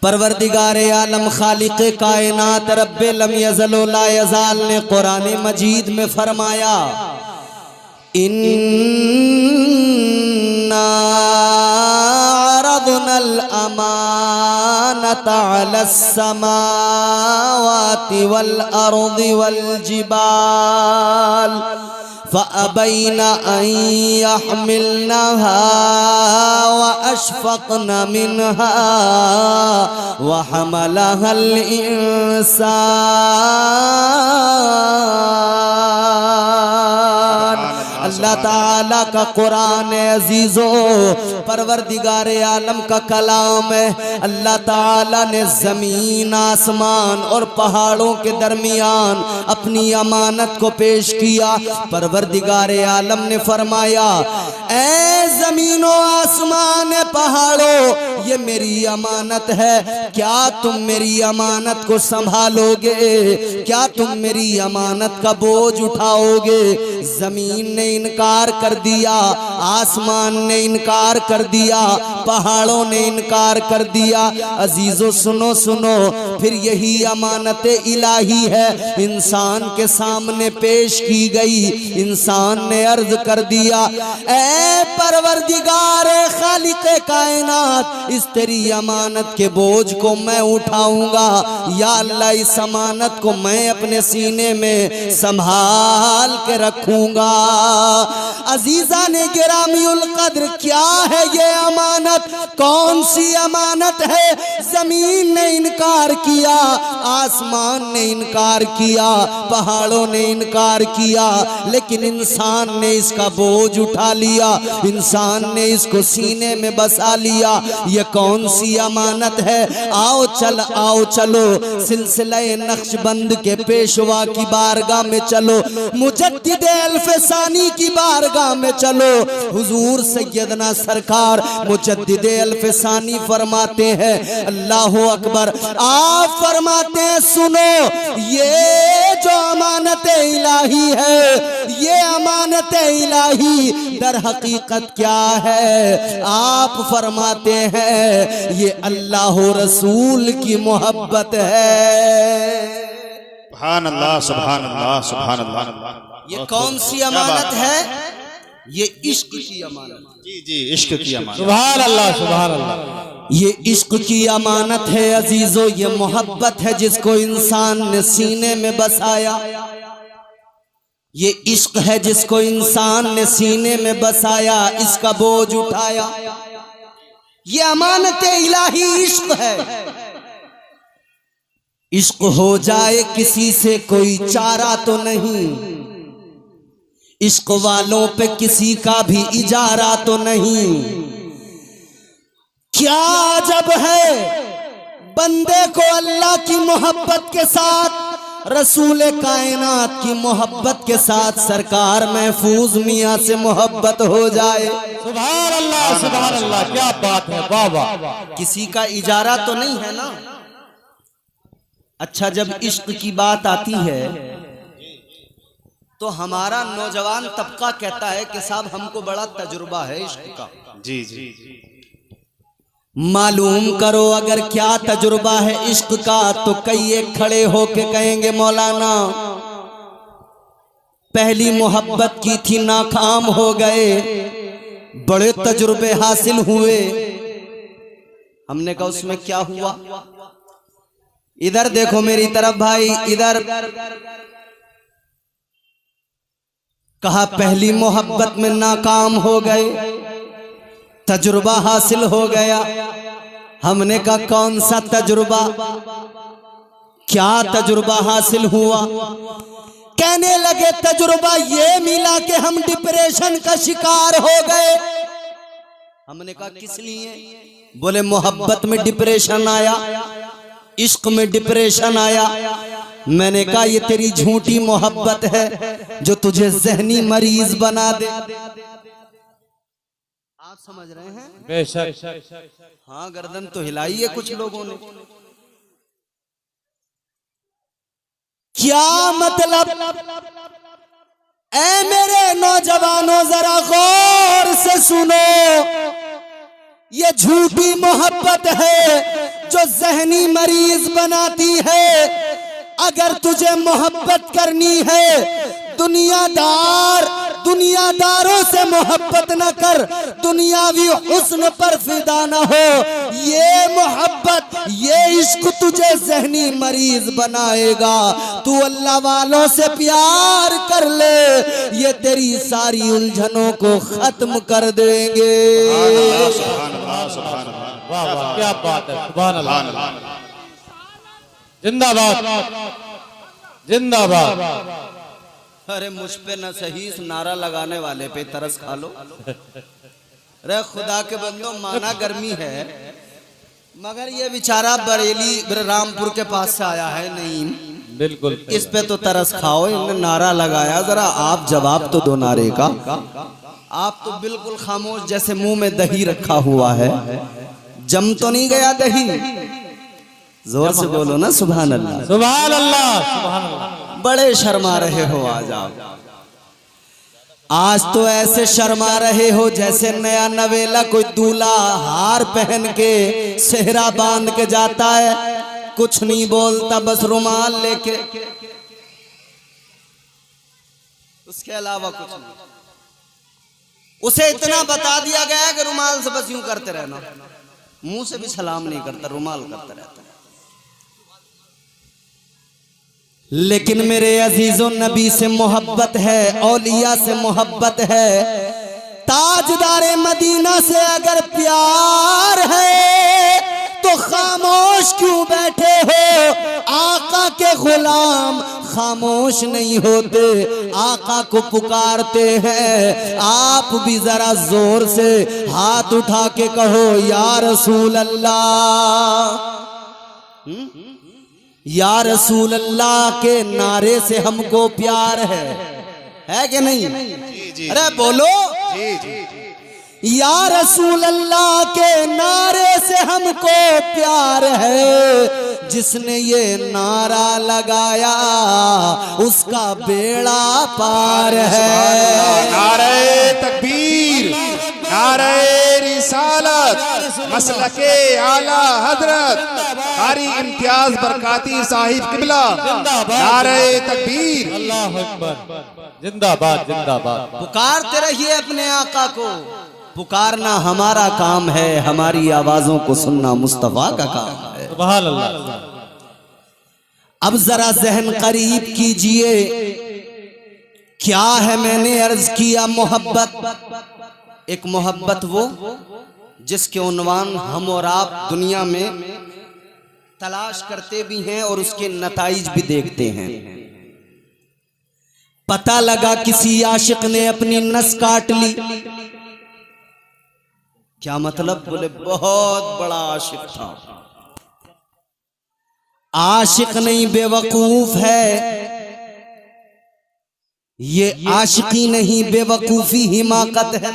परवरदिगारे आलम खालिक कायनात रब्बे लम यज़ल व ला यज़ाल ने कुरान मजीद में फरमाया, इन्ना अरदनल अमानता अलस समावाति वल अर्दि वल जिबाल फ़अबैना अन यहमिलनहा व अशफ़क़ना मिनहा व हमलहल इंसान। अल्लाह ताला का कुरान अजीज़ो परवरदिगारे आलम का कलाम है। अल्लाह ताला ने ज़मीन आसमान और पहाड़ों के दरमियान अपनी अमानत को पेश किया। परवरदिगारे आलम ने फरमाया, ऐ ज़मीनो आसमान पहाड़ों, ये मेरी अमानत है, क्या तुम मेरी अमानत को संभालोगे? क्या तुम मेरी अमानत का बोझ उठाओगे? ज़मीन ने इनकार कर दिया, आसमान ने इनकार कर दिया, पहाड़ों ने इनकार कर दिया। अजीजों सुनो सुनो, फिर यही अमानत इलाही है इंसान के सामने पेश की गई। इंसान ने अर्ज कर दिया, ऐ परवरदिगार खालिक कायनात, इस तेरी अमानत के बोझ को मैं उठाऊंगा। या अल्लाह, इस अमानत को मैं अपने सीने में संभाल के रखूंगा। अजीजा ने गिरामीउल कद्र, क्या है ये अमानत? कौन सी अमानत है? जमीन ने इनकार किया, आसमान ने इनकार किया, पहाड़ों ने इनकार किया, लेकिन इंसान ने इसका बोझ उठा लिया, इंसान ने इसको सीने में बसा लिया। ये कौन सी अमानत है? आओ चलो सिलसिला नक्शबंद के पेशवा की बारगाह में चलो, मुजद्दिद अल्फसानी की बारगाह में चलो। हुजूर सैयदना सरकार मुजद्दिद अल्फसानी फरमाते हैं, अल्लाह अकबर, आप फरमाते हैं, सुनो, ये जो अमानत इलाही है, ये अमानत इलाही दर हकीकत क्या है? आप फरमाते हैं, ये अल्लाह रसूल की मोहब्बत है। सुभान अल्लाह, सुभान अल्लाह, सुभान अल्लाह। ये कौन सी अमानत है? ये इश्क की अमानत। जी जी, इश्क की अमानत। सुभान अल्लाह, सुभान अल्लाह। ये इश्क की अमानत है अजीजों, ये मोहब्बत है जिसको इंसान ने सीने में बसाया। ये इश्क है जिसको इंसान ने सीने में बसाया, इसका बोझ उठाया। ये अमानत इलाही इश्क है। इश्क हो जाए किसी से कोई चारा तो नहीं, इश्क वालों पे किसी का भी इजारा तो नहीं। क्या अजब है बंदे को अल्लाह की मोहब्बत के साथ, रसूल कायनात की मोहब्बत के साथ सरकार महफूज मियाँ से मोहब्बत हो जाए। सुभान अल्लाह, सुभान अल्लाह, क्या बात है, वाह वाह। किसी का इजारा तो नहीं है ना। अच्छा, जब इश्क की बात आती है तो हमारा नौजवान तबका कहता है कि साहब हमको बड़ा तजुर्बा है इश्क का। जी जी, मालूम करो अगर क्या तजुर्बा है इश्क का, तो कई एक खड़े होके कहेंगे, मौलाना पहली मोहब्बत की थी, नाकाम हो गए, बड़े तजुर्बे हासिल हुए। हमने कहा उसमें क्या हुआ? इधर देखो मेरी तरफ भाई, इधर। कहा पहली मोहब्बत में नाकाम हो गए, तजुर्बा हासिल हो गया। हमने कहा कौन सा तजुर्बा, क्या तजुर्बा हासिल हुआ? कहने लगे तजुर्बा ये मिला कि हम डिप्रेशन का शिकार हो गए। हमने कहा किस लिए? बोले मोहब्बत में डिप्रेशन आया, इश्क में डिप्रेशन आया। मैंने कहा ये तेरी झूठी मोहब्बत है जो तुझे जहनी मरीज बना दे। आप समझ रहे हैं? बेशक। हाँ, गर्दन तो हिलाई है कुछ लोगों ने। क्या मतलब? ऐ मेरे नौजवानों जरा गौर से सुनो, ये झूठी मोहब्बत है जो जहनी मरीज बनाती है। अगर तुझे मोहब्बत करनी है, दुनियादारों से मोहब्बत न कर, दुनियावी हुस्न पर फिदा न हो। ये मोहब्बत, ये इश्क तुझे जहनी मरीज बनाएगा। तू अल्लाह वालों से प्यार कर ले, ये तेरी सारी उलझनों को खत्म कर देंगे। सुभान अल्लाह, सुभान अल्लाह। वाह वाह, क्या बात है, सुभान अल्लाह। जिंदाबाद जिंदाबाद। अरे मुझ पे न सही, इस नारा लगाने वाले पे तरस खा लो। रे खुदा के बंदो, माना गर्मी है, मगर ये बेचारा बरेली रामपुर के पास से आया है। नहीं, बिल्कुल इस पे तो तरस खाओ। इन्होंने नारा लगाया, जरा आप जवाब तो दो नारे का। आप तो बिल्कुल खामोश, जैसे मुंह में दही रखा हुआ है। जम तो नहीं गया दही? जोर से बोलो ना सुभान अल्लाह। सुभान अल्लाह, सुभान अल्लाह। बड़े शर्मा रहे हो आज तो ऐसे शर्मा रहे हो जैसे नया नवेला कोई दूल्हा हार पहन के सेहरा बांध के जाता है, कुछ नहीं बोलता, बस रुमाल लेके, उसके अलावा कुछ नहीं। उसे इतना बता दिया गया है कि रुमाल से बस यूं करते रहना, मुंह से भी सलाम नहीं करता, रुमाल करता रहता है। लेकिन मेरे अजीजों, नबी से मोहब्बत है, औलिया से मोहब्बत है, ताजदारे मदीना से अगर प्यार है तो खामोश क्यों बैठे हो? आका के गुलाम खामोश नहीं होते, आका को पुकारते हैं। आप भी जरा जोर से हाथ उठा के कहो, या रसूल अल्लाह। या रसूल अल्लाह के नारे से हमको प्यार है कि नहीं? अरे बोलो, या रसूल अल्लाह के नारे से हमको प्यार है। जिसने ये नारा लगाया उसका बेड़ा पार है। नारे तकबीर, नारे रिसालत, मसलके आला हजरत कारी इम्तियाज बरकाती साहिब किबला, नारे तकबीर। अल्लाह अकबर, जिंदाबाद जिंदाबाद। पुकारते रहिए अपने आका को, पुकारना हमारा काम है, हमारी आवाजों को सुनना मुस्तफा का काम है। सुभान अल्लाह। अब जरा जहन करीब कीजिए, क्या है मैंने अर्ज किया मोहब्बत। एक मोहब्बत वो जिसके उन्वान हम और आप दुनिया में तलाश करते भी हैं और उसके नताइज भी देखते हैं। पता लगा किसी आशिक ने अपनी नस काट ली, क्या मतलब? बोले बहुत बड़ा आशिक था। आशिक नहीं, बेवकूफ है। ये आशिकी नहीं, बेवकूफी हिमाकत है।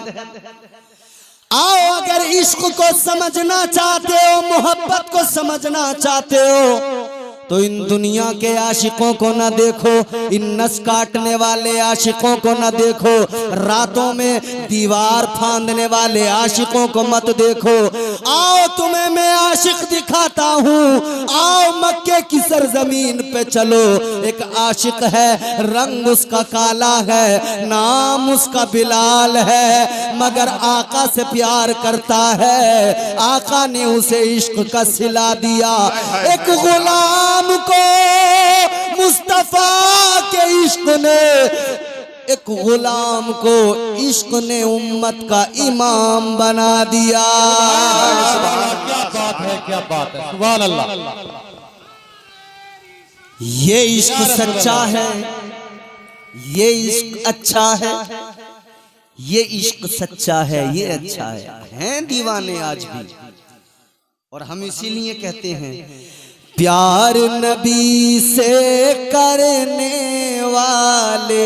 आओ, अगर इश्क को समझना चाहते हो, मोहब्बत को समझना चाहते हो, तो इन दुनिया के आशिकों को न देखो, इन नस काटने वाले आशिकों को न देखो, रातों में दीवार फांदने वाले आशिकों को मत देखो। आओ तुम्हें मैं आशिक दिखाता हूँ, आओ मक्के की सरजमीन पे चलो। एक आशिक है, रंग उसका काला है, नाम उसका बिलाल है, मगर आका से प्यार करता है। आका ने उसे इश्क का सिला दिया। एक गुलाम को मुस्तफा के इश्क ने, एक गुलाम को इश्क ने उम्मत का इमाम बना दिया। क्या बात है, क्या बात है, सुभान अल्लाह। ये इश्क सच्चा है, ये इश्क अच्छा है, ये इश्क सच्चा है, ये अच्छा है। हैं दीवाने आज भी, और हम इसीलिए कहते हैं प्यार नबी से करने वाले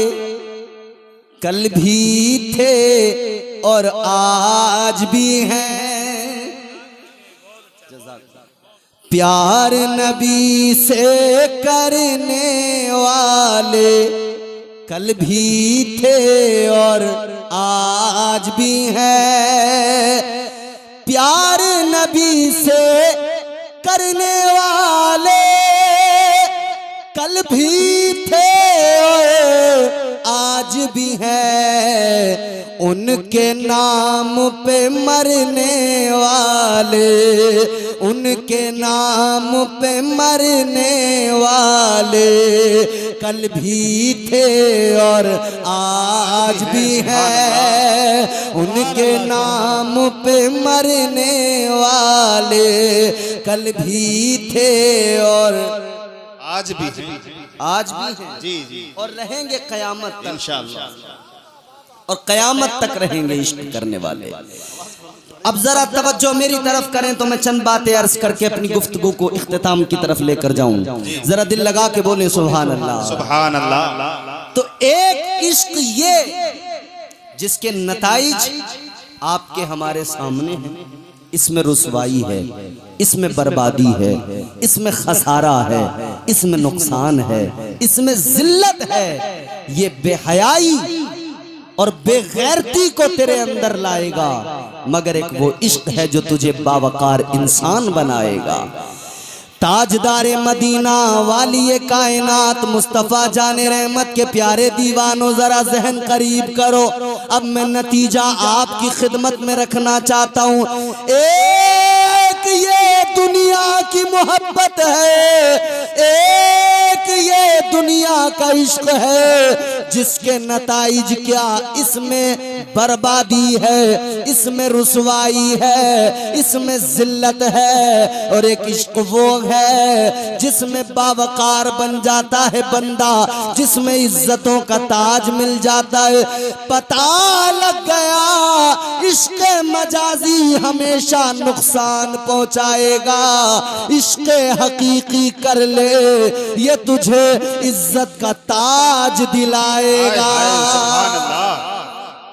कल भी थे और आज भी हैं। प्यार नबी से करने वाले कल भी थे और आज भी हैं। प्यार नबी से करने वाले कल भी थे आज भी हैं, उनके नाम पे मरने वाले, उनके नाम पे मरने वाले कल भी थे और आज भी हैं, उनके नाम पे मरने वाले कल भी थे और आज भी आज भी हैं जी जी और रहेंगे कयामत तक इंशाअल्लाह। और कयामत तक रहेंगे इश्क करने वाले। अब जरा तवज्जो मेरी तरफ करें तो मैं चंद बातें अर्ज करके अपनी गुफ्तगू को इख्तिताम की तरफ लेकर जाऊं। जरा दिल लगा के बोले सुभान अल्लाह सुभान अल्लाह। तो एक इश्क ये जिसके नताइज आपके हमारे सामने हैं, इसमें रुसवाई है, इसमें बर्बादी है, इसमें खसारा है, इसमें नुकसान है, इसमें जिल्लत है। ये बेहयाई और बेगैरती को तेरे अंदर लाएगा, मगर एक वो इश्क है जो तुझे बावकार इंसान बनाएगा। ताजदारे मदीना वाली कायनात मुस्तफा जाने रहमत के प्यारे दीवानों, जरा जहन करीब करो। अब मैं नतीजा आपकी खिदमत में रखना चाहता हूँ। एक ये दुनिया की मोहब्बत है, एक ये दुनिया का इश्क है जिसके नताइज क्या, इसमें बर्बादी है, इसमें रुसवाई है, इसमें जिल्लत है। और एक इश्क वो है जिसमें बावकार बन जाता है बंदा, जिसमें इज्जतों का ताज मिल जाता है। पता लग गया इश्क मजाजी हमेशा नुकसान पहुंचाएगा, इश्क हकीकी कर ले ये तुझे इज्जत का ताज दिलाएगा। सुभान अल्लाह,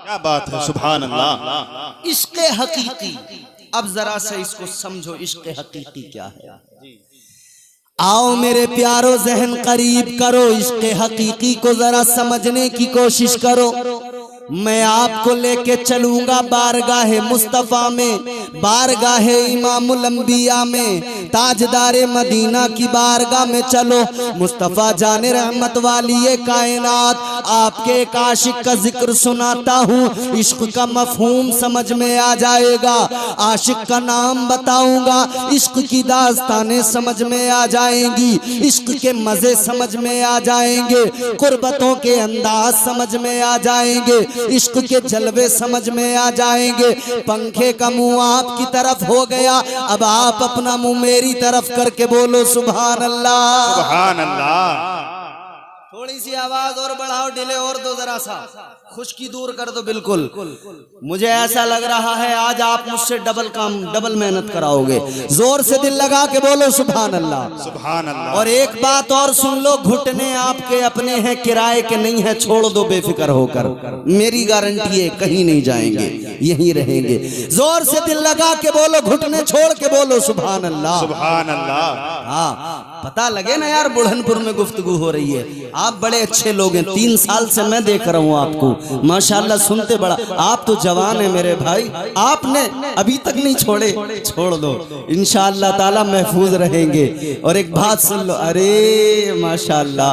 क्या बात है, सुभान अल्लाह। इश्क हकीकी, अब जरा से इसको समझो, इश्क हकीकी क्या है। आओ मेरे प्यारो जहन करीब करो, इश्क हकीकी को जरा समझने की कोशिश करो। मैं आपको लेके चलूंगा बारगाहे मुस्तफा में, बारगाहे इमामुल अंबिया में, ताजदारे मदीना की बारगाह में चलो। मुस्तफा जाने रहमत वाली ये कायनात, आपके एक आशिक का जिक्र सुनाता हूँ, इश्क का मफहूम समझ में आ जाएगा। आशिक का नाम बताऊंगा, इश्क की दास्तानें समझ में आ जाएंगी, इश्क के मजे समझ में आ जाएंगे, कुर्बतों के अंदाज समझ में आ जाएंगे, इश्क के जलवे समझ में आ जाएंगे। पंखे का मुंह आपकी तरफ हो गया, अब आप अपना मुंह मेरी तरफ करके बोलो सुभान अल्लाह सुभान अल्लाह। थोड़ी सी आवाज और बढ़ाओ, डिले और दो, जरा सा खुशकी दूर कर दो। बिल्कुल मुझे ऐसा लग रहा है आज आप मुझसे डबल काम, डबल मेहनत कराओगे। जोर से दिल लगा के बोलो सुभान अल्लाह सुभान अल्लाह। और एक बात और सुन लो, घुटने आपके अपने हैं, किराए के नहीं है, छोड़ दो बेफिक्र होकर, मेरी गारंटी है कहीं नहीं जाएंगे, यहीं रहेंगे। जोर से दिल लगा के बोलो, घुटने छोड़ के बोलो सुभान अल्लाह सुभान अल्लाह। हाँ, पता लगे ना यार, बुढ़नपुर में गुफ्तगू हो रही है। आप बड़े अच्छे लोग हैं, 3 साल से मैं देख रहा हूँ आपको, माशाल्लाह सुनते बड़ा। आप तो जवान है मेरे भाई, आपने अभी तक नहीं छोड़े, छोड़ दो, इंशाअल्लाह ताला महफूज रहेंगे। और एक बात सुन लो, अरे माशाल्लाह,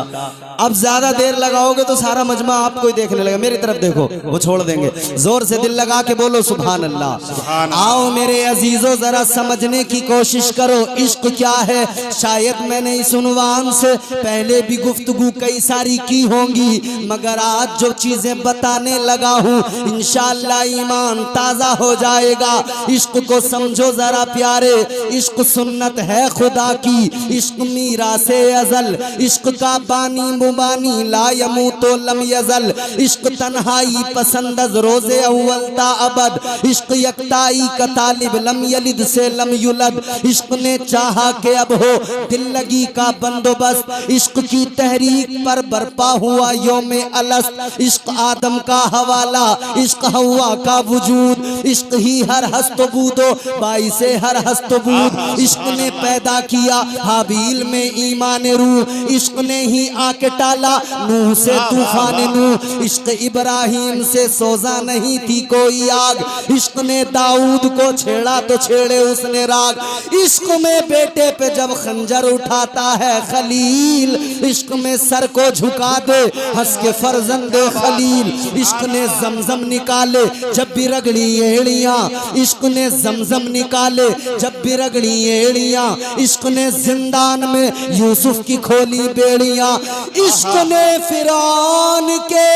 अब ज्यादा देर लगाओगे तो सारा मजमा आपको ही देखने लगा, मेरी तरफ देखो, वो छोड़ देंगे। जोर से दिल लगा के बोलो सुभान अल्लाह। आओ मेरे अजीजों, जरा समझने की कोशिश करो, इश्क क्या है। शायद मैंने इस उन्वान से पहले भी गुफ्तगू कई सारी की होंगी, मगर आज जो चीजें बताने लगा हूँ इंशाअल्लाह ईमान ताजा हो जाएगा। इश्क को समझो जरा प्यारे, इश्क सुन्नत है खुदा की, इश्क मीरासे अज़ल, इश्क का बानी मुबानी ला यमूतो लम यज़ल, इश्क तन्हाई पसंद रोज़े अव्वल ता अबद, इश्क यकताई का तालिब लम यलिद से लम युलद, इश्क ने चाहा के अब हो दिल लगी का बंदोबस्त, इश्क की तहरीक पर बरपा हुआ योमे अलस्त, इश्क आदम का हवाला, इश्क हवा का वजूद, इश्क ही हर हस्तबूदो बाइसे हर हस्तबूद, इश्क ने पैदा किया हाबील में ईमान रूह, इश्क ने ही आके टाला, नूह से तूफान नूह, इश्क इब्राहिम से सोजा नहीं थी कोई आग। इश्क ने दाऊद को छेड़ा तो छेड़े उसने राग। इश्क में बेटे पे जब खंजर उठाता है खलील, इश्क में सर को झुका दे हंस के फर्जंदे खलील। इश्क ने जमजम निकाले जब भी रगड़ी एड़ियां, इश्क ने जमजम निकाले जब भी रगड़ी एड़ियां। इश्क ने जिंदान में यूसुफ की खोली बेड़ियां। इश्क ने फिरौन के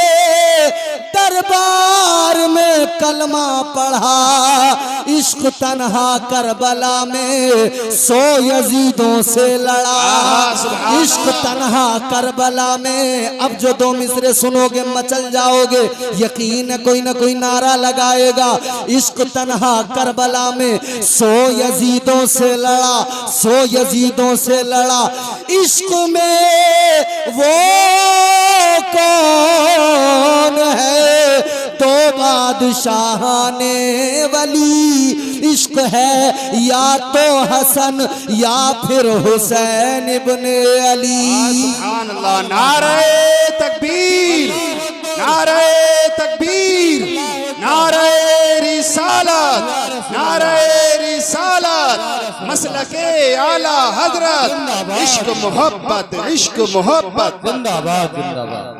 दरबार में कलमा पढ़ा। इश्क तन्हा करबला में 100 यजीदों से लड़ा। इश्क तन्हा करबला में, अब जो 2 मिसरे सुनोगे मचल जाओगे, यकीन है कोई ना कोई नारा लगाएगा। इश्क तन्हा करबला में 100 यजीदों से लड़ा, 100 यजीदों से लड़ा। इश्क में वो कौन है तो बादशाह ने वली। इश्क है या तो हसन या फिर हुसैन इब्ने अली। सुभान अल्लाह। नारे तकबीर, नारे तकबीर, नारे रिसालत, नारे रिसालत, मसलके आला हजरत। इश्क मोहब्बत, इश्क मोहब्बत। जिंदाबाद जिंदाबाद।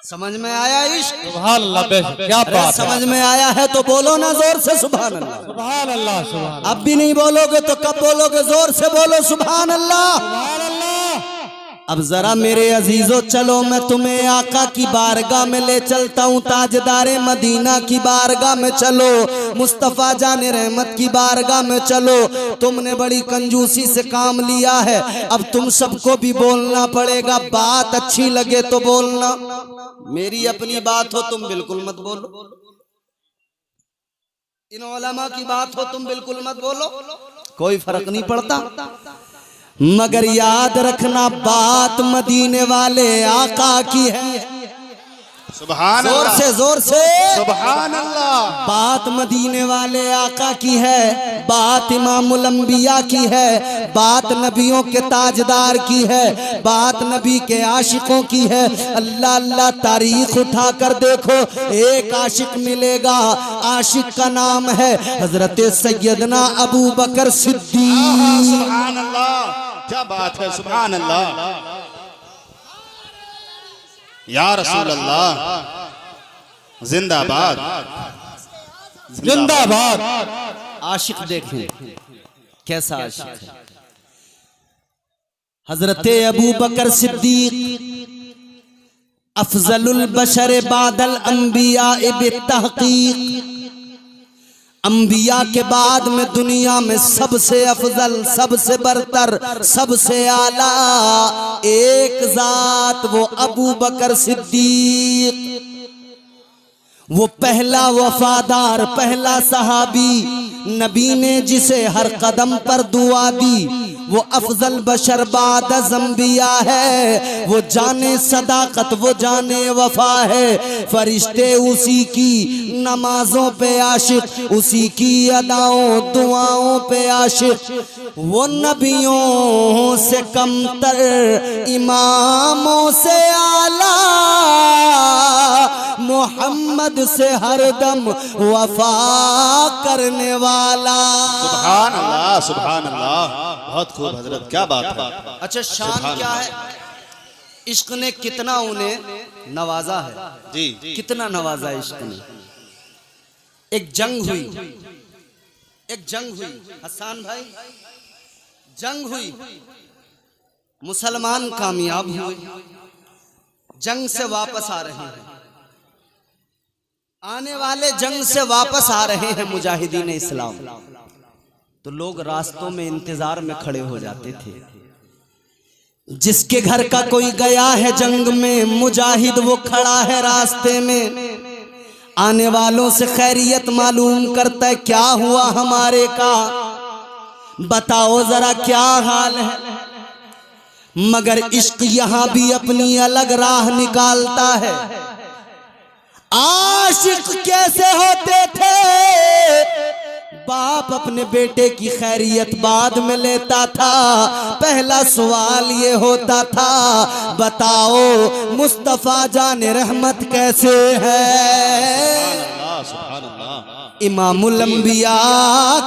समझ में आया इश्क? सुभान अल्लाह, क्या बात है। समझ में आया है तो बोलो ना जोर से सुभान अल्लाह। सुभान अल्लाह, सुभान अब भी नहीं बोलोगे तो कब बोलोगे? जोर से बोलो सुभान अल्लाह। अल्लाह। अब जरा मेरे अजीजों चलो मैं तुम्हें आका की बारगाह में ले चलता हूँ, ताजदारे मदीना की बारगाह में चलो, मुस्तफ़ा जाने रहमत की बारगाह में चलो। तुमने बड़ी कंजूसी से काम लिया है, अब तुम सबको भी बोलना पड़ेगा। बात अच्छी लगे तो बोलना, मेरी अपनी बात हो तुम बिल्कुल मत बोलो, इन उलमा की बात हो तुम बिल्कुल मत बोलो, कोई फर्क नहीं पड़ता। मगर याद रखना बात मदीने वाले आका की है। सुभान जोर अल्लाह, से जोर से सुभान अल्लाह। बात मदीने वाले आका की है, बात इमामुल अंबिया की है, बात नबियों के ताजदार की है, बात नबी के आशिकों की है। अल्लाह अल्लाह तारीख उठा कर देखो, एक आशिक मिलेगा, आशिक का नाम है हजरत सैयदना अबू बकर सिद्दीक। सुभान अल्लाह, क्या बात है। सुभान अल्लाह। या रसूल अल्लाह, जिंदाबाद जिंदाबाद। आशिक देखें कैसा आशिक है। हजरत अबू बकर सिद्दीक अफजलुल बशर बादल अंबिया बित्तहकीक, अंबिया के बाद में दुनिया में सबसे अफजल, सबसे बरतर, सबसे आला एक जात वो अबू बकर सिद्दीक। वो पहला वफादार, पहला सहाबी, नबी ने जिसे हर कदम पर दुआ दी, वो अफजल बशर बाद अंबिया है। वो जाने सदाकत, वो जाने वफा है। फरिश्ते उसी की नमाजों पे आशिक, उसी की अदाओं दुआओं पे आशिक। वो नबियों से कमतर, इमामों से आला, मोहम्मद से हरदम वफा करने वाला। सुभान अल्लाह, सुभान अल्लाह। बहुत खूब हजरत, क्या बात है। अच्छा शान क्या है? इश्क ने कितना उन्हें नवाजा है जी, कितना नवाजा इश्क ने। एक जंग हुई, एक जंग हुई हसन भाई, जंग हुई, मुसलमान कामयाब हुए, जंग से वापस आ रहे हैं, आने वाले जंग से वापस आ रहे हैं मुजाहिदीन इस्लाम। तो लोग रास्तों में इंतजार में खड़े हो जाते थे। जिसके घर का कोई गया है जंग में, मुजाहिद वो खड़ा है रास्ते में, आने वालों से खैरियत मालूम करता है, क्या हुआ हमारे का, बताओ जरा क्या हाल है। मगर इश्क यहां भी अपनी अलग राह निकालता है। आशिक कैसे होते थे बाप अपने बेटे की खैरियत बाद में लेता था। पहला सवाल ये होता था, बताओ मुस्तफा जान रहमत कैसे है, सुभान अल्लाह। इमामुल अंबिया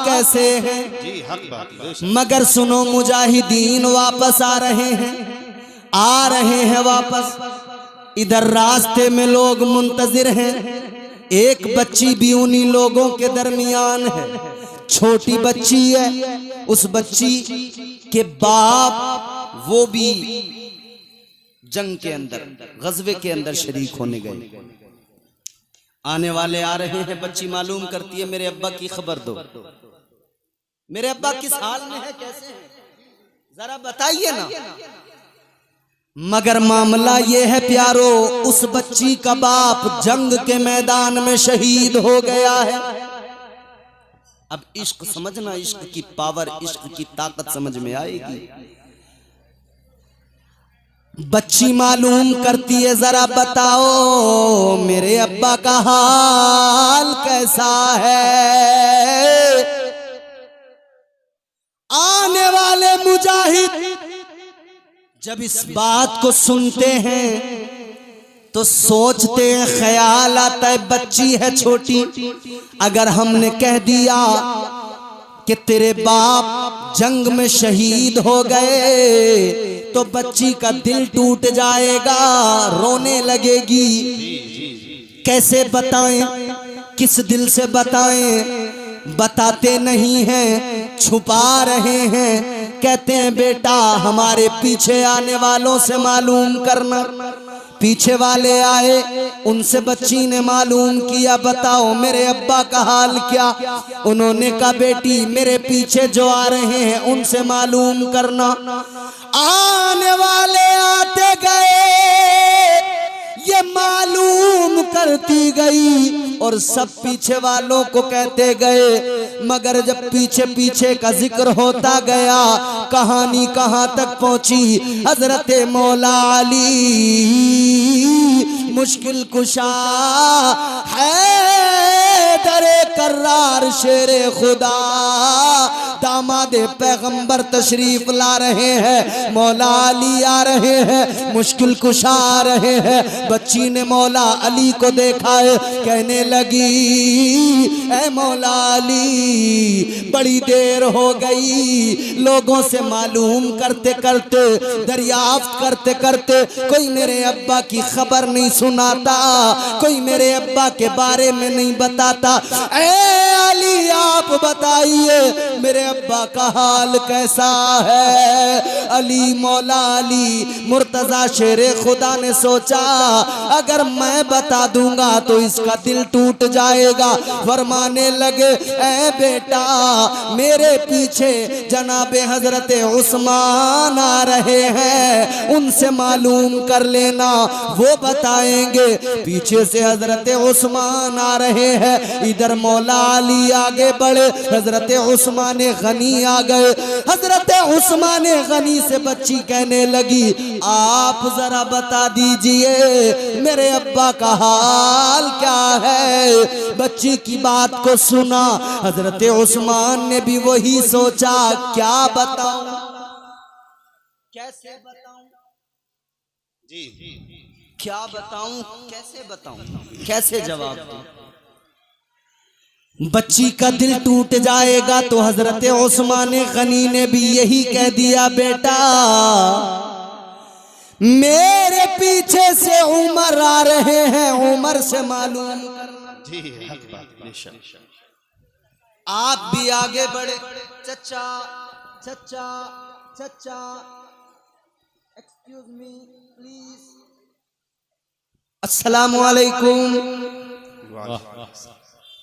कैसे हैं। जी हक बात है। मगर सुनो मुजाहिदीन वापस आ रहे हैं वापस। इधर रास्ते में लोग मुंतजिर हैं। एक बच्ची भी उन्हीं लोगों के दरमियान है, छोटी बच्ची है। उस बच्ची के बाप वो भी जंग के अंदर, गज़वे के अंदर शरीक होने गए। आने वाले आ रहे हैं, बच्ची मालूम करती है मेरे अब्बा की खबर दो, मेरे अब्बा किस हाल में है, कैसे हैं, जरा बताइए ना। मगर मामला ये है प्यारो, उस बच्ची का बाप जंग के मैदान में शहीद हो गया है। अब इश्क समझना, इश्क की पावर, इश्क की ताकत समझ में आएगी। बच्ची मालूम करती है, जरा बताओ मेरे अब्बा का हाल कैसा है। आने वाले मुजाहिद जब इस बात को सुनते हैं तो सोचते हैं, ख्याल आता है बच्ची है छोटी, अगर हमने कह दिया कि तेरे बाप जंग में शहीद हो गए तो बच्ची का दिल टूट जाएगा, रोने लगेगी। कैसे बताएं, किस दिल से बताएं, बताते नहीं हैं, छुपा रहे हैं। कहते हैं बेटा हमारे पीछे आने वालों से मालूम करना। पीछे वाले आए, उनसे बच्ची ने मालूम किया, बताओ मेरे अब्बा का हाल क्या। उन्होंने कहा बेटी मेरे पीछे जो आ रहे हैं उनसे मालूम करना। आने वाले आते गए, ये मालूम करती गई और सब पीछे वालों को कहते गए। मगर जब पीछे पीछे का जिक्र होता गया, कहानी कहां तक पहुंची, हजरत मौला अली मुश्किल कुशा है दरे कर्रार शेरे खुदा, दामादे पैगंबर तशरीफ ला रहे हैं, मौला अली आ रहे हैं, मुश्किल कुशा आ रहे हैं। बच्ची ने मौला अली को देखा है, कहने लगी ऐ मौला अली बड़ी देर हो गई, लोगों से मालूम करते करते, दरियाफ्त करते करते कोई मेरे अब्बा की खबर नहीं सुनाता, कोई मेरे अब्बा के बारे में नहीं बताता। ऐ अली आप बताइए मेरे अब्बा का हाल कैसा है। अली मौला अली मुर्तजा शेरे खुदा ने सोचा अगर मैं बता दूंगा तो इसका दिल टूट जाएगा। फरमाने लगे ऐ बेटा मेरे पीछे जनाबे हजरत उस्मान आ रहे हैं, उनसे मालूम कर लेना, वो बताएंगे। पीछे से हजरत उस्मान आ रहे हैं, इधर मौला अली आगे बढ़े, हजरत उस्मान गनी आ गए। हजरत उस्मान गनी से बच्ची कहने लगी आप जरा बता दीजिए मेरे अब्बा का हाल क्या है। बच्ची की बात को सुना, हजरत उस्मान ने भी वही सोचा क्या बताऊं, कैसे बताऊं, जी क्या बताऊं, कैसे बताऊं, कैसे जवाब दूं। बच्ची का दिल टूट जाएगा तो हजरत उस्मान गनी ने भी यही कह दिया बेटा मेरे पीछे से उमर आ रहे हैं, उमर से मालूम करना। जी हक बात बेशक। आप भी आगे बढ़े, चचा चचा चचा एक्सक्यूज मी प्लीज, अस्सलाम वालेकुम।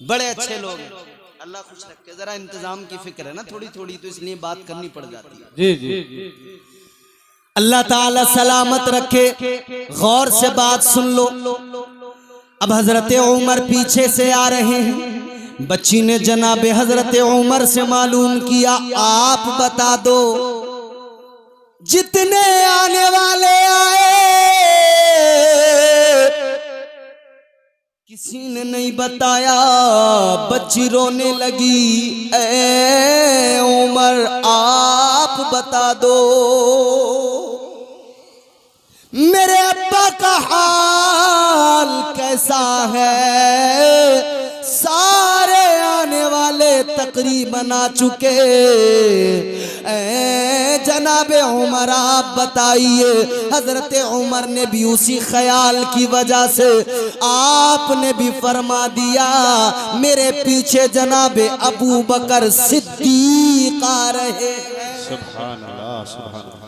बड़े अच्छे लोग हैं, अल्लाह खुश रखे। जरा इंतजाम की फिक्र है ना थोड़ी थोड़ी, तो इसलिए बात करनी पड़ जाती है। जी जी अल्लाह ताला सलामत रखे। गौर से बात सुन लो। अब हजरत उमर पीछे से आ रहे हैं। बच्ची ने जनाबे हजरत उमर से मालूम किया आप बता दो जितने आने वाले आए किसी ने ने नहीं बताया। बच्ची रोने लगी, ए उमर आप बता दो मेरे अब्बा का हाल कैसा है। सारे आने वाले तकरीबन आ चुके, जनाबे उमर आप बताइए। हजरत उमर ने भी उसी ख्याल की वजह से आपने भी फरमा दिया मेरे पीछे जनाबे अबू बकर सिद्दीक आ रहे हैं। सुभान अल्लाह, सुभान अल्लाह।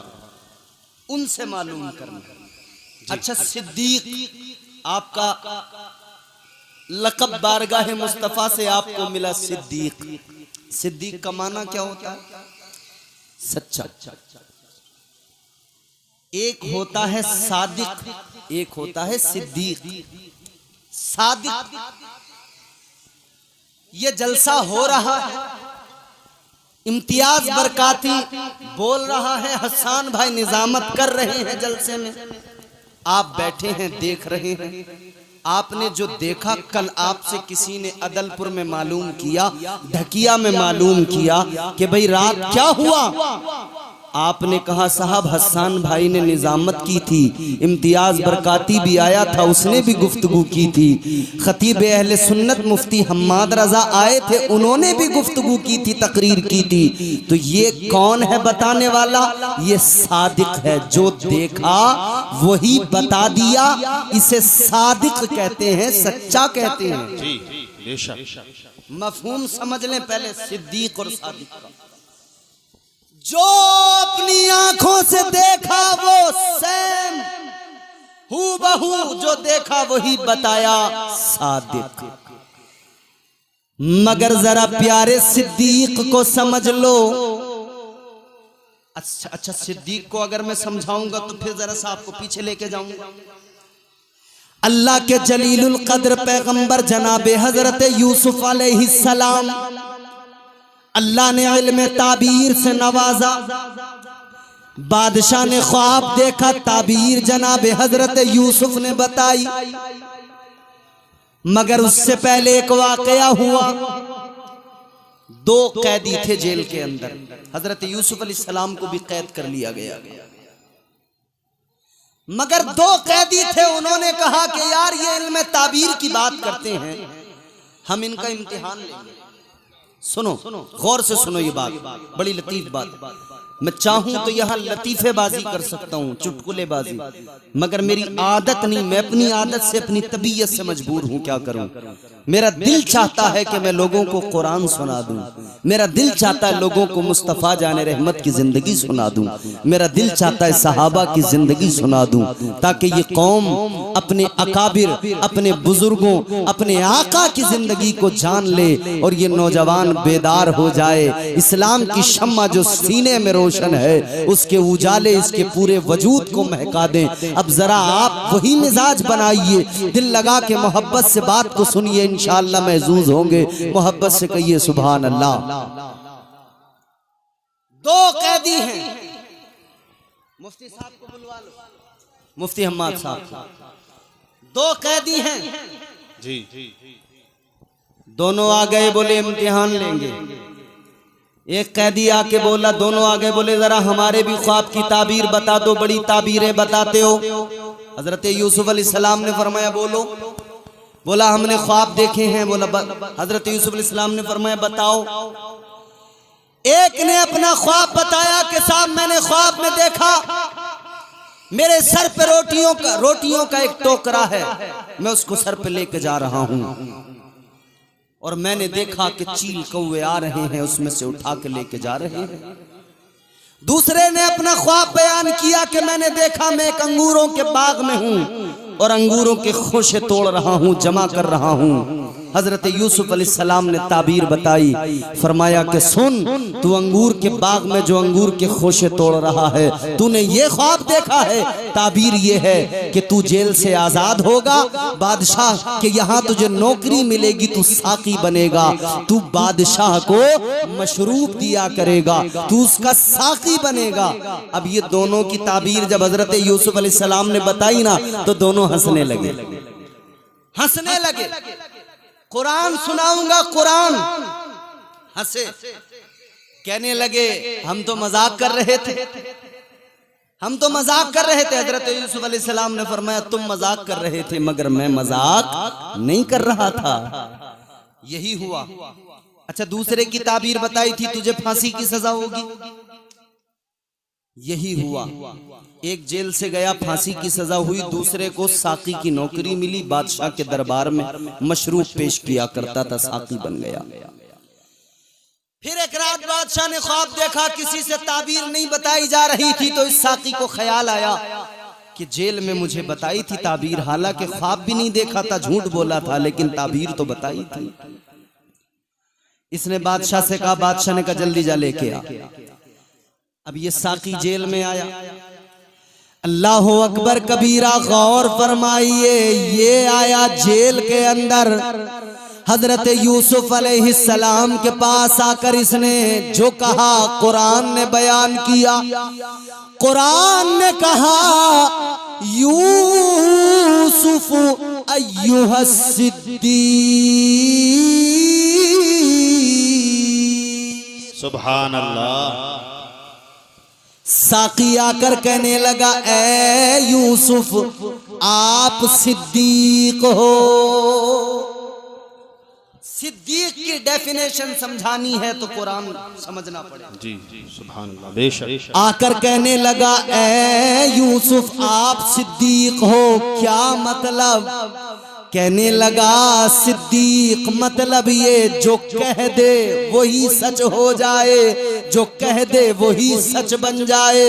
उनसे मालूम करना। अच्छा, सिद्दीक आपका लक़ब बारगाह मुस्तफ़ा से आपको मिला सिद्दीक। सिद्दीक का माना क्या होता है? सच्चा। एक होता है सादिक, एक होता है सिद्दीक। सादिक, ये जलसा हो रहा है, इम्तियाज बरकाती बोल रहा है, हसन भाई निजामत कर रहे हैं जलसे में, आप बैठे हैं देख रहे हैं। आपने जो देखा कल आपसे किसी ने अदलपुर में मालूम किया, ढकिया में मालूम किया कि भाई रात क्या हुआ। आपने कहा साहब हसन भाई ने निजामत की थी, इम्तियाज बरकाती भी आया था, उसने भी गुफ्तगू की थी, खतीब अहले सुन्नत मुफ्ती हम्माद रजा आए थे, उन्होंने भी गुफ्तगू की थी, तकरीर की थी। तो ये कौन है बताने वाला? ये सादिक है, जो देखा वही बता दिया। इसे सादिक कहते हैं, सच्चा कहते हैं। जी, बेशक। मफहूम समझ लें पहले सिद्दीक और सादिक का। जो अपनी आंखों से देखा वो सेम हूबहू जो देखा वही बताया सादिक। मगर जरा प्यारे सिद्दीक को समझ लो। अच्छा, सिद्दीक को अगर मैं समझाऊंगा तो फिर जरा सा आपको पीछे लेके जाऊंगा। अल्लाह के जलीलुल कद्र पैगंबर जनाबे हजरत यूसुफ अलैहिस्सलाम, अल्लाह ने इल्म ताबीर से नवाजा। बादशाह ने ख्वाब देखा, ताबीर जनाबे हजरत यूसुफ ने बताई। मगर उससे पहले एक वाकया हुआ। दो कैदी थे जेल के अंदर, हजरत यूसुफ अलैहिस्सलाम को भी कैद कर लिया गया। मगर दो कैदी थे, उन्होंने कहा कि यार ये इल्म ताबीर की बात करते हैं, हम इनका इम्तिहान लेंगे। सुनो, गौर से सुनो, ये बात बड़ी लतीफ बात। मैं चाहूं तो यहां लतीफेबाजी कर सकता हूं, चुटकुलेबाजी, मगर मेरी आदत नहीं, मैं अपनी आदत से, अपनी तबीयत से मजबूर हूं। क्या करूं? मेरा दिल चाहता है कि मैं लोगों को कुरान सुना दूं, मेरा दिल चाहता है लोगों को मुस्तफ़ा जाने रहमत की जिंदगी सुना दूं, मेरा दिल चाहता है सहाबा की जिंदगी सुना दूं, ताकि ये कौम अपने अकाबिर, अपने बुजुर्गों, अपने आका की जिंदगी को जान ले और ये नौजवान बेदार हो जाए। इस्लाम की शम्मा जो सीने में रोशन है, उसके उजाले इसके पूरे वजूद को महका दें। अब जरा आप वही मिजाज बनाइए, दिल लगा के मोहब्बत से बात को सुनिए, इंशाअल्लाह महजूज होंगे। मोहब्बत से कहिए सुभान अल्लाह। दो कैदी हैं, मुफ्ती साहब को बुलवा लो, मुफ्ती हम्माद साहब। दो कैदी हैं जी, दोनों आ गए, बोले इम्तिहान लेंगे। एक कैदी आके बोला, दोनों आ गए, बोले जरा हमारे भी ख्वाब की ताबीर बता दो, बड़ी ताबीरें बताते हो। हजरत यूसुफ अलैहिस्सलाम ने फरमाया बोलो। बोला हमने ख्वाब देखे हैं। बोला हजरत यूसुफ अलैहिस्सलाम ने फरमाया बताओ। एक ने अपना ख्वाब बताया कि साहब मैंने ख्वाब में देखा मेरे सर पे रोटियों का एक टोकरा है, मैं उसको सर पे लेके जा रहा हूं और मैंने देखा कि चील कौवे आ रहे हैं, उसमें से उठा के लेके जा रहे हैं। दूसरे ने अपना ख्वाब बयान किया कि मैंने देखा मैं एक अंगूरों के बाग में हूं और अंगूरों के खोशे तोड़ रहा हूं, जमा कर रहा हूं। हजरत यूसुफ अलैहिस्सलाम ने ताबीर बताई, फरमाया कि सुन, तू अंगूर के बाग में जो अंगूर के खोशे तोड़ रहा है, तूने ये ख्वाब देखा है। ताबीर ये है कि तू जेल से आजाद होगा, बादशाह के यहाँ तुझे नौकरी मिलेगी, तू साकी बनेगा, तू बादशाह को मशरूब दिया करेगा, तू उसका साकी बनेगा। अब ये दोनों की ताबीर जब हजरत यूसुफ अलैहिस्सलाम ने बताई ना, तो दोनों हंसने लगे। कुरान सुनाऊंगा कुरान। हंसे, कहने लगे हम तो मजाक कर रहे थे, हम तो मजाक कर रहे थे। हजरत यूसुफ अलैहिस्सलाम ने फरमाया तुम मजाक कर रहे थे मगर मैं मजाक नहीं कर रहा था। यही हुआ। अच्छा, दूसरे की ताबीर बताई थी तुझे फांसी की सजा होगी, यही हुआ। एक जेल से गया, फांसी की सजा हुई, दूसरे को साकी की नौकरी मिली, बादशाह के दरबार में मशरूब पेश किया करता था, साकी बन गया। फिर एक रात बादशाह ने ख्वाब देखा, किसी से ताबीर नहीं बताई जा रही थी, तो इस साकी को ख्याल आया कि जेल में मुझे बताई थी ताबीर, हालांकि ख्वाब भी नहीं देखा था, झूठ बोला था, लेकिन ताबीर तो बताई थी। इसने बादशाह से कहा, बादशाह ने कहा जल्दी जा लेके आ। अब ये साकी जेल में आया। अल्लाह अकबर कबीरा, गौर फरमाइए, ये आया जेल के अंदर। हजरत यूसुफ अलैहिस्सलाम के पास आकर इसने जो कहा कुरान ने बयान किया। कुरान ने कहा, यूसुफ अय्युहा सिद्दीक। सुभान अल्लाह। साकी आकर कहने लगा, ए यूसुफ आप सिद्दीक हो। सिद्दीक की डेफिनेशन समझानी है तो कुरान समझना पड़ेगा। जी जी, सुभान अल्लाह, बेशक। आकर कहने लगा, ए यूसुफ आप सिद्दीक हो, क्या मतलब? कहने लगा, सिद्दीक मतलब ये जो कह दे वही सच हो जाए, जो कह दे वही सच बन जाए,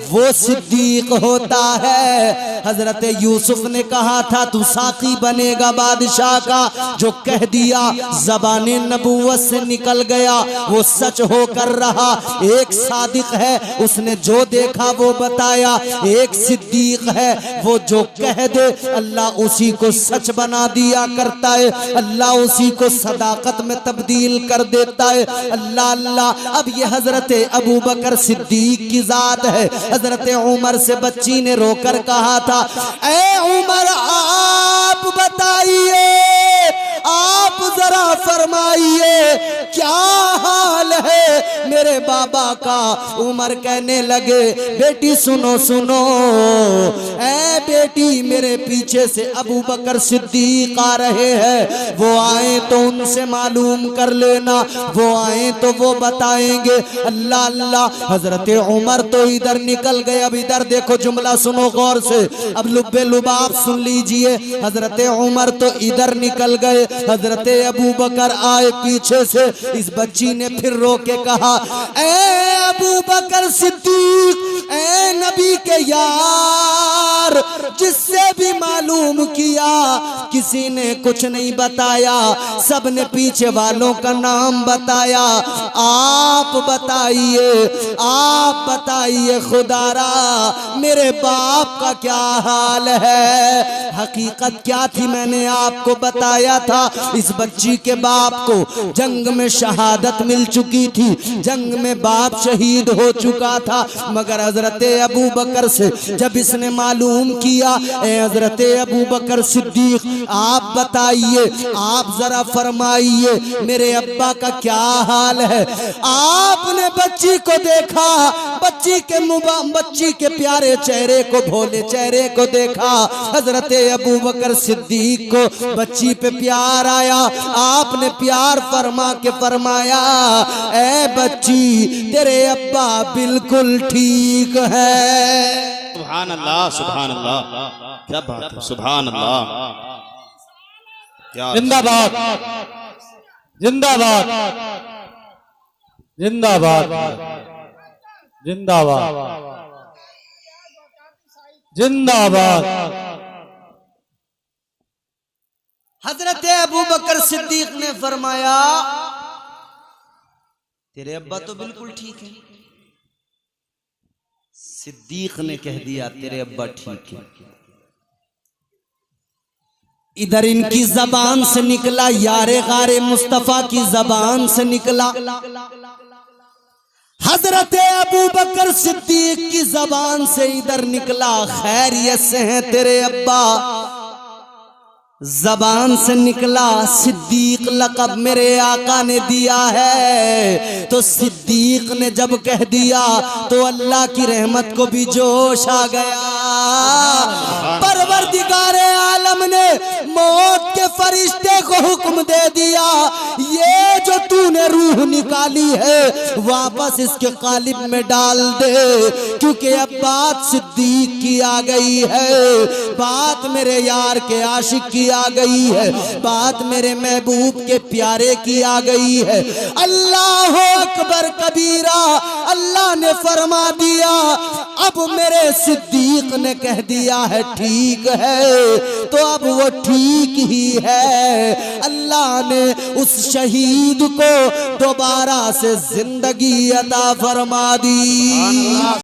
वो सिद्दीक होता है। हजरत यूसुफ ने कहा था तू साकी बनेगा बादशाह का, जो कह दिया ज़बाने नबूवत से निकल गया वो सच होकर रहा। एक सादिक है, उसने जो देखा वो बताया। एक सिद्दीक है, वो जो कह दे अल्लाह उसी को सच बना दिया करता है, अल्लाह उसी को सदाकत में तब्दील कर देता है। अल्लाह अल्लाह। अब ये हजरत अबू बकर सिद्दीक की जात है। हजरत उमर से बच्ची ने रोकर कहा था, ए उमर आप बताइए, आप जरा फरमाइए क्या हाल है मेरे बाबा का। उमर कहने लगे, बेटी सुनो सुनो, ए बेटी मेरे पीछे से अबू बकर सिद्दीक आ रहे हैं, वो आए तो उनसे मालूम कर लेना, वो आए तो वो बताएंगे। अल्लाह अल्लाह। हजरत उमर तो इधर निकल गए। अब इधर देखो, जुमला सुनो गौर से, अब लुब्बे लुबाब सुन लीजिए। हजरत उमर तो इधर निकल गए, हजरत अबू बकर आए पीछे से। इस बच्ची ने फिर रो के कहा, ए अबू बकर सिद्दीक, ए नबी के यार, जिससे भी मालूम किया किसी ने कुछ नहीं बताया, सबने पीछे वालों का नाम बताया। आप बताइए, आप बताइए खुदारा मेरे बाप का क्या हाल है। हकीकत क्या थी मैंने आपको बताया था। इस बच्ची के बाप को जंग में शहादत मिल चुकी थी, जंग में बाप शहीद हो चुका था। मगर हजरत अबू बकर से जब इसने मालूम किया, ए हजरत अबू बकर सिद्दीक आप बताइए, आप जरा फरमाइए मेरे अब्बा का क्या हाल है। आपने बच्ची को देखा, बच्ची के प्यारे चेहरे को, भोले चेहरे को देखा। हजरत अबू बकर सिद्दीक को बच्ची पे प्यार आया। आपने प्यार फरमा के फरमाया, ए बच्ची तेरे अब्बा बिल्कुल ठीक है। सुभान अल्लाह, सुभान अल्लाह, क्या बात है, सुभान अल्लाह। क्या जिंदाबाद, जिंदाबाद, जिंदाबाद, जिंदाबाद, जिंदाबाद। हजरत अबू बकर सिद्दीक ने फरमाया, तेरे अब्बा तो बिल्कुल ठीक है। सिद्दीक ने कह दिया तेरे अब्बा ठीक है। इधर इनकी जबान से निकला, यारे गारे मुस्तफा की जबान से निकला। हजरत अबू बकर सिद्दीक की जबान से इधर निकला, खैरियत से हैं तेरे अब्बा। जबान से निकला सिद्दीक लक़ब मेरे आका ने दिया है। तो सिद्दीक ने जब कह दिया तो अल्लाह की रहमत को भी जोश आ गया। परवरदिगारे आलम ने मौत के फरिश्ते को हुक्म दे दिया, ये जो तूने रूह निकाली है वापस इसके कालिब में डाल दे, क्योंकि अब बात सिद्दीक की आ गई है, बात मेरे यार के आशिक की आ गई है, बात मेरे महबूब के प्यारे की आ गई है। अल्लाह अकबर कबीरा, अल्लाह ने फरमा दिया, अब मेरे सिद्दीक ने कह दिया है ठीक है, तो अब वो ठीक ही है। अल्लाह ने उस शहीद को दोबारा से जिंदगी अता फरमा दी।